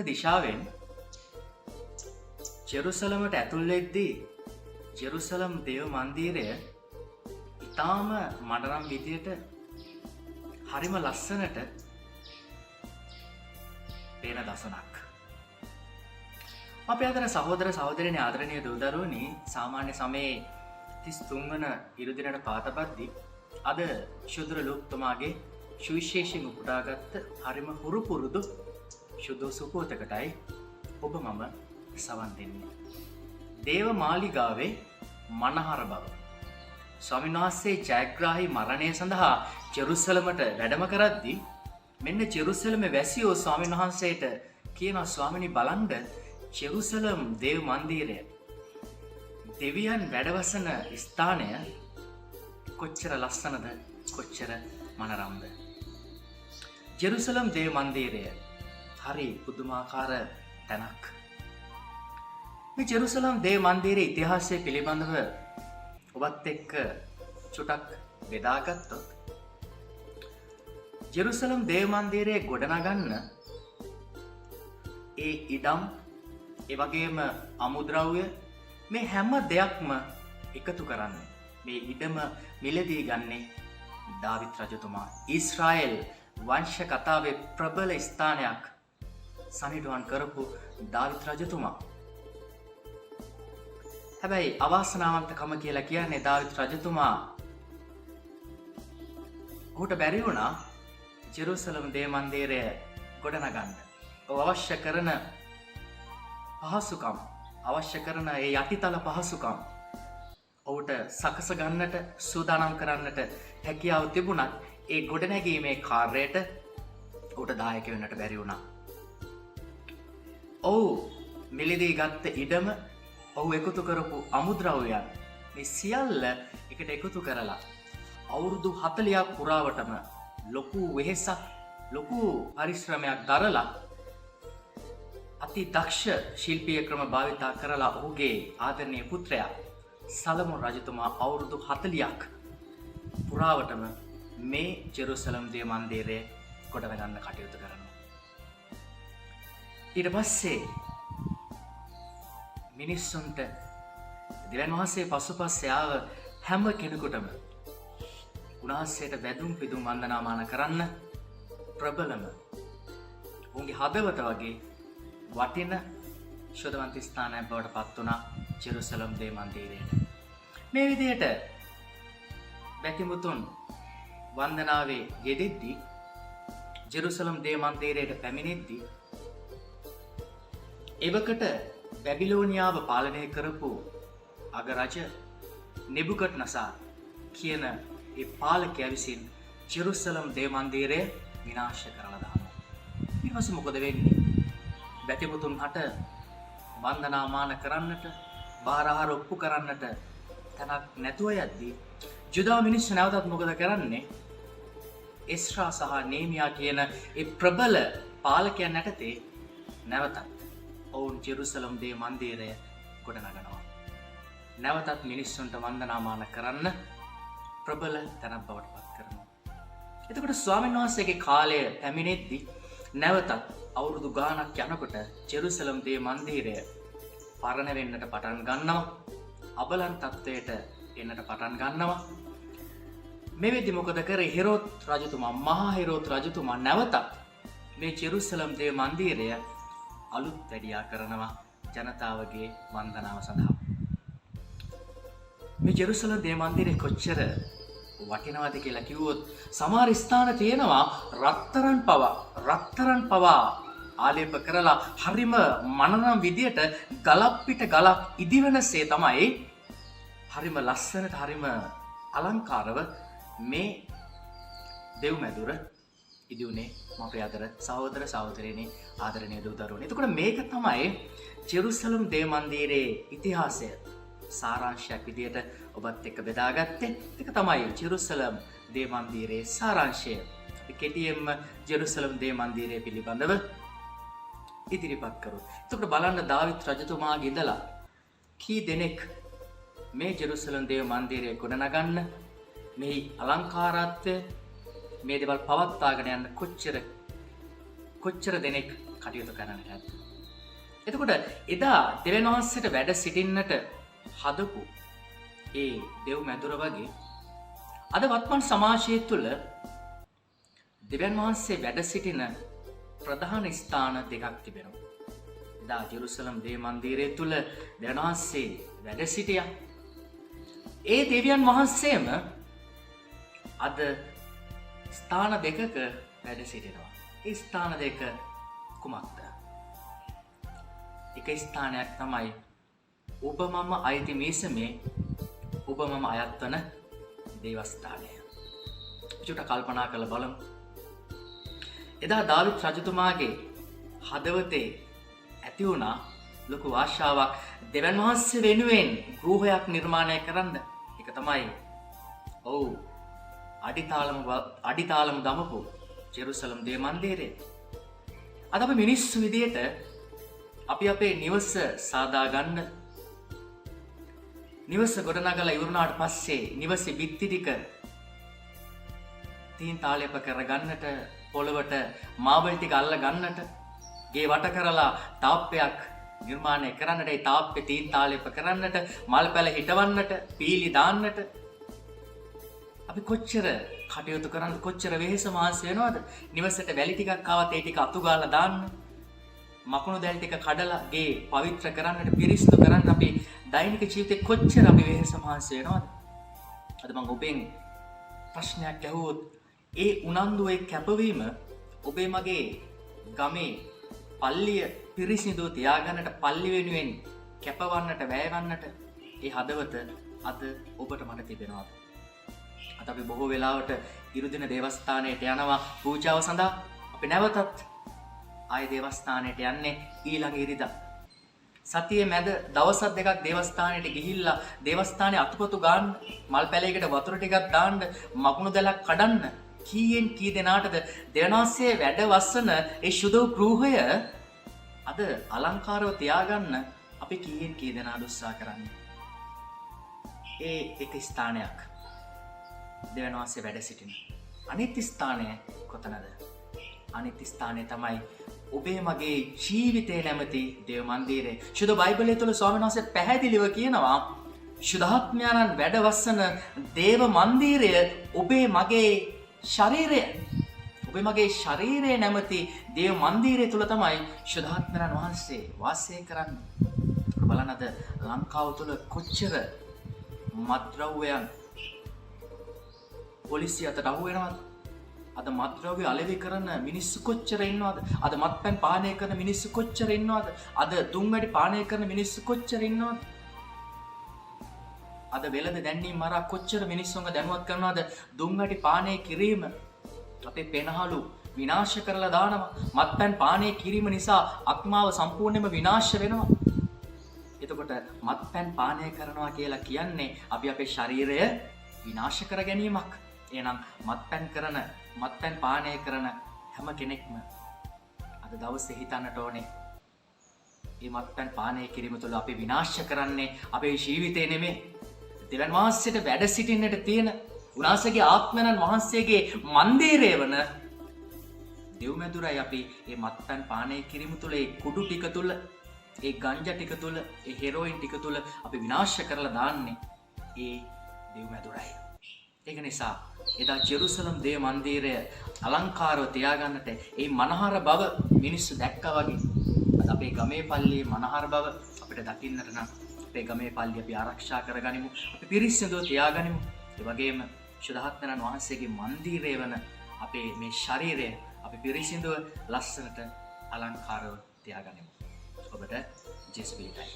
දිශාවෙන් ජෙරුසලමට ඇතුල් වෙද්දී ජෙරුසලම් දේව මන්දිරය ඊටාම මනරම් විදියට හරිම ලස්සනට පේන දසුනක්. අපේ අතර සහෝදර සහෝදරියනි ආදරණීය දූ දරුවනි සාමාන්‍ය සමයේ 33 වන ඉරුදිනට පාතපද්දී අද ශුද්‍ර ලෝක්තුමාගේ සුවිශේෂයෙන් උපුටාගත්ත හරිම හුරු පුරුදු ශුද්ධ සුපෝතකටයි ඔබ මම සවන් දෙන්නේ. දේව මාලිගාවේ මනහර බව. ස්වාමීන් වහන්සේ ජයග්‍රාහී මරණය සඳහා ජෙරුසලමට වැඩම කරද්දී මෙන්න ජෙරුසලමේ වැසියෝ ස්වාමීන් වහන්සේට කියනවා ස්වාමිනී බලන්න ජෙරුසලම් දේව මන්දිරය දෙවියන් වැඩවසන ස්ථානය කොච්චර ලස්සනද කොච්චර මනරම්ද. ජෙරුසලම් දේව මන්දිරය හරි පුදුමාකාර තැනක්. මේ ජෙරුසලම් දේව මන්දිරයේ ඉතිහාසය පිළිබඳව ඔබත් එක්ක චුටක් බෙදාගත්තොත් ජෙරුසලම් දේව මන්දිරයේ ගොඩනගන්න ඒ ඉඩම් ඒ වගේම අමුද්‍රව්‍ය මේ හැම දෙයක්ම එකතු කරන්නේ මේ ඉඩම මිලදී ගන්නේ දාවිත් රජතුමා. ඊශ්‍රායෙල් වංශ කතාවේ ප්‍රබල ස්ථානයක් සනිටුවන් කරපු දාවිත් රජතුමා. හැබැයි අවාසනාවන්තකම කියලා කියන්නේ දාවිත් රජතුමා ඔහුට බැරි වුණා ජෙරුසලම් දේව මන්දිරය ගොඩනගන්න. ඔහු අවශ්‍ය කරන පහසුකම් අවශ්‍ය කරන ඒ යටිතල පහසුකම් ඔහුට සකස ගන්නට සූදානම් කරන්නට හැකියාව තිබුණත් ඒ ගොඩනැගීමේ කාර්යයට ඔහුට දායක වෙන්නට බැරි වුණා. ඔහු මිලදී ගත්ත ඉඩම ඔහු එකතු කරපු අමුද්‍රව්‍යයන් මේ සියල්ල එකට එකතු කරලා අවුරුදු 40ක් පුරාවටම ලොකු වෙහෙසක් ලොකු පරිශ්‍රමයක් දරලා අති දක්ෂ ශිල්පීය ක්‍රම භාවිතා කරලා ඔහුගේ ආදරණීය පුත්‍රයා සලමොන් රජතුමා අවුරුදු 40ක් පුරාවටම මේ ජෙරුසලම් දේව මන්දිරය ගොඩනගන්න කටයුතු කරනවා. ඊට පස්සේ මිනිස්සුන්ට දෙවියන් වහන්සේ පසුපස්සේ ආව හැම කෙනෙකුටම උන්වහන්සේට වැඳුම් පිදුම් වන්දනාමාන කරන්න ප්‍රබලම උන්ගේ හදවත වගේ වටින ශෝධවන්ත ස්ථානයක් බවට පත් වුණා ජෙරුසලම් දේව මන්දිරයට. මේ විදිහට බැතිමුතුන් වන්දනාවේ යෙදෙද්දී ජෙරුසලම් දේව මන්දිරයට පැමිණෙද්දී එවකට බැබිලෝනියාව පාලනය කරපු අගරජ නෙබුකඩ්නසාර් කියන ඒ පාලකයා විසින් ජෙරුසලම් දේව මන්දිරය විනාශ කරලා දානවා. ඊට පස්සේ මොකද වෙන්නේ? බැතිමුතුන් හට වන්දනාමාන කරන්නට බාරහාර ඔප්පු කරන්නට තැනක් නැතුව යද්දී ජුදා මිනිස්සු නැවතත් මොකද කරන්නේ? එස්රා සහ නේමියා කියන ඒ ප්‍රබල පාලකයන් යටතේ නැවතත් ඔවුන් ජෙරුසලම් දේව මන්දිරය ගොඩනගනවා. නැවතත් මිනිස්සුන්ට වන්දනාමාන කරන්න ප්‍රබල තැනක් බවට පත් කරනවා. එතකොට ස්වාමීන් වහන්සේගේ කාලය පැමිණෙද්දී නැවතත් අවුරුදු ගාණක් යනකොට ජෙරුසලම් දේව මන්දිරය පරණ වෙන්නට පටන් ගන්නවා. අබලන් තත්වයට එන්නට පටන් ගන්නවා. මේ වෙද්දි මොකද කරේ? හෙරෝද් රජතුමා මහා හෙරෝද් රජතුමා නැවතත් මේ ජෙරුසලම් දේව මන්දිරය අලුත් වැඩියා කරනවා ජනතාවගේ වන්දනාව සඳහා. මේ ජෙරුසලම් දේව මන්දිරය කොච්චර වටිනවද කියලා කිව්වොත් සමහර ස්ථාන තියෙනවා රත්තරන් පවා ආලේප කරලා හරිම මනරම් විදියට ගලක් පිට ගලක් ඉදිවෙනසේ තමයි හරිම ලස්සනට හරිම අලංකාරව මේ දෙව් මැදුර ඉදිුනේ අපේ අතර සහෝදර සහෝදරියනි ආදරණීය දූ දරුවනි. එතකොට මේක තමයි ජෙරුසලම් දේව මන්දිරයේ ඉතිහාසය සාරාංශයක් විදියට ඔබත් එක්ක බෙදාගත්තේ. ඒක තමයි ජෙරුසලම් දේව මන්දිරයේ සාරාංශය. කෙටියෙන්ම ජෙරුසලම් දේව මන්දිරය පිළිබඳව ඉදිරිපත් කරොත්. එතකොට බලන්න දාවිත් රජතුමාගේ ඉඳලා කී දෙනෙක් මේ ජෙරුසලම් දේව මන්දිරය ගොඩනගන්න මේ අලංකාරත්වය මේ දේවල් පවත්වාගෙන යන්න කොච්චර දෙනෙක් කටයුතු කරන්නට ඇත. එතකොට එදා දෙවියන් වහන්සේට වැඩ සිටින්නට හදපු ඒ දෙව් මැදුර වගේ අද වත්මන් සමාජය තුළ දෙවියන් වහන්සේ වැඩ සිටින ප්‍රධාන ස්ථාන දෙකක් තිබෙනවා. එදා ජෙරුසලම් දේව මන්දිරය තුළ දෙවියන් වහන්සේ වැඩ සිටියා. ඒ දෙවියන් වහන්සේම අද ස්ථාන දෙකක වැඩ සිටිනවා. ඒ ස්ථාන දෙක කුමක්ද? එක ස්ථානයක් තමයි ඔබ මම අයිති මේසමේ ඔබ මම අයත් වන දේවස්ථානය. චුට්ටක් කල්පනා කරලා බලමු. එදා දාවිත් රජතුමාගේ හදවතේ ඇති වුණා ලොකු ආශාවක් දෙවියන් වහන්සේ වෙනුවෙන් ගෘහයක් නිර්මාණය කරන්න. ඒක තමයි අඩිතාලම දමපු ජෙරුසලම් දේව මන්දිරය. අද අපි මිනිස්සු විදියට අපි අපේ නිවස සාදා ගන්න, නිවස ගොඩනගලා ඉවරුනාට පස්සේ නිවසේ බිත්ති ටික තීන් තාලෙප කරගන්නට, පොළවට මාබල් ටික අල්ල ගන්නට, ගේ වට කරලා තාප්පයක් නිර්මාණය කරන්නට, ඒ තාප්පේ තීන් තාලෙප කරන්නට, මල් පැල හිටවන්නට, පීලි දාන්නට අපි කොච්චර කටයුතු කරන්නද, කොච්චර වෙහෙස මහන්සි වෙනවද? නිවසට වැලි ටිකක් ආවත් ඒ ටික අතු ගාලා දාන්න, මකුණු දැල් ටික කඩලා ගේ පවිත්‍ර කරන්නට, පිරිසිදු කරන්න අපි දෛනික ජීවිතේ කොච්චර අපි වෙහෙස මහන්සි වෙනවද? අද මම ඔබෙන් ප්‍රශ්නයක් අහුවොත් ඒ උනන්දුවේ කැපවීම ඔබේ මගේ ගමේ පල්ලිය පිරිසිදු තියාගන්නට, පල්ලි වෙනුවෙන් කැපවන්නට, වැයවන්නට ඒ හදවත අද ඔබට මට තිබෙනවද? අද අපි බොහෝ වෙලාවට ඉරුදින දේවස්ථානයට යනවා පූජාව සඳහා. අපි නැවතත් ආයේ දේවස්ථානයට යන්නේ ඊළඟ ඉරිදා. සතියේ මැද දවස් දෙකක් දේවස්ථානයට ගිහිල්ලා දේවස්ථානයේ අතුපතු ගන්න, මල් පැලයකට වතුර ටිකක් දාන්න, මකුණු දැලක් කඩන්න කීයෙන් කී දෙනාටද දෙවනාසේ වැඩ වස්සන ඒ සුදු ගෘහය අද අලංකාරව තියාගන්න අපි කීයෙන් කී දෙනාද උත්සාහ කරන්නේ? ඒ එක ස්ථානයක් දෙවියන් වහන්සේ වැඩ සිටින. අනිත් ස්ථානය කොතනද? අනිත් ස්ථානය තමයි ඔබේ මගේ ජීවිතේ නැමැති දේව මන්දිරය. සුදු බයිබලයේ තුල ස්වාමීන් වහන්සේ පැහැදිලිව කියනවා ශුද්ධාත්මයන්න් වැඩවසන දේව මන්දිරය ඔබේ මගේ ශරීරය. ඔබේ මගේ ශරීරය නැමැති දේව මන්දිරය තුල තමයි ශුද්ධාත්මයන් වහන්සේ වාසය කරන්නේ. බලන්න අද ලංකාව තුල කොච්චර මත්ද්‍රව්‍යයන් පොලිසිය අතට අහු වෙනවද? අද මත්ද්‍රව්‍ය අලෙවි කරන මිනිස්සු කොච්චර ඉන්නවද? අද මත්පැන් පානය කරන මිනිස්සු කොච්චර ඉන්නවද? අද දුම්වැඩි පානය කරන මිනිස්සු කොච්චර ඉන්නවද? අද වෙළඳ දැන්වීම මරා කොච්චර මිනිස්සුන්ව දැනුවත් කරනවද? දුම්වැඩි පානය කිරීම අපේ පෙනහළු විනාශ කරලා දානවා. මත්පැන් පානය කිරීම නිසා ආත්මාව සම්පූර්ණයෙන්ම විනාශ වෙනවා. එතකොට මත්පැන් පානය කරනවා කියලා කියන්නේ අපි අපේ ශරීරය විනාශ කර ගැනීමක්. එහෙනම් මත්පැන් පානය කරන හැම කෙනෙක්ම අද දවසේ හිතන්නට ඕනේ මේ මත්පැන් පානය කිරීම තුළ අපි විනාශ කරන්නේ අපේ ජීවිතේ නෙමෙයි. දෙවියන් වහන්සේට වැඩ සිටින්නට තියෙන උන්වහන්සේගේ ආත්මයන් වහන්සේගේ මන්දිරය වන දෙව්මැදුරයි අපි මේ මත්පැන් පානය කිරීම තුළ, ඒ කුඩු ටික තුළ, ඒ ගංජා ටික තුළ, ඒ හෙරෝයින් ටික තුළ අපි විනාශ කරලා දාන්නේ ඒ දෙව්මැදුරයි. ඒක නිසා එදා ජෙරුසලම් දේව මන්දිරය අලංකාරව තියාගන්නට ඒ මනහර බව මිනිස්සු දැක්කා වගේ අද අපේ ගමේ පල්ලියේ මනහර බව අපිට දකින්නට නම් අපේ ගමේ පල්ලිය අපි ආරක්ෂා කරගනිමු, අපි පිරිසිදුව තියාගනිමු. ඒ වගේම ශුද්ධාත්මයන් වහන්සේගේ මන්දිරය වන අපේ මේ ශරීරය අපි පිරිසිදුව ලස්සනට අලංකාරව තියාගනිමු. ඔබට ජෙස්පීටයි.